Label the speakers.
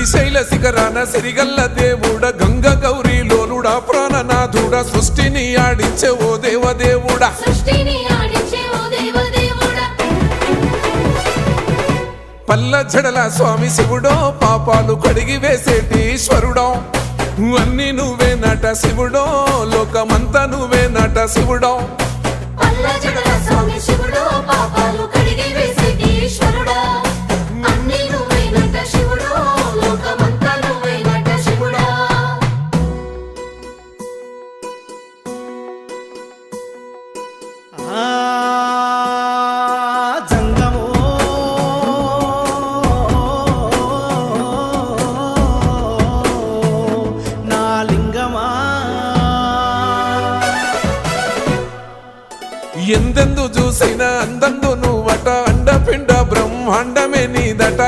Speaker 1: శ్రీశైల శిఖరాన సిరిగల్ల దేవుడ గంగ గౌరీ లోలుడా ప్రాణనాథుడ సృష్టిని ఆడించే ఓ దేవదేవుడా పల్ల జడల స్వామి శివుడో పాపాలు కడిగి వేసేటి ఈశ్వరుడో అన్ని నువ్వే నట శివుడో లోకమంతా నువ్వే నట శివుడో ఎందెందు చూసైనా అందందు నువ్వట అండపిండ బ్రహ్మాండమే నీదట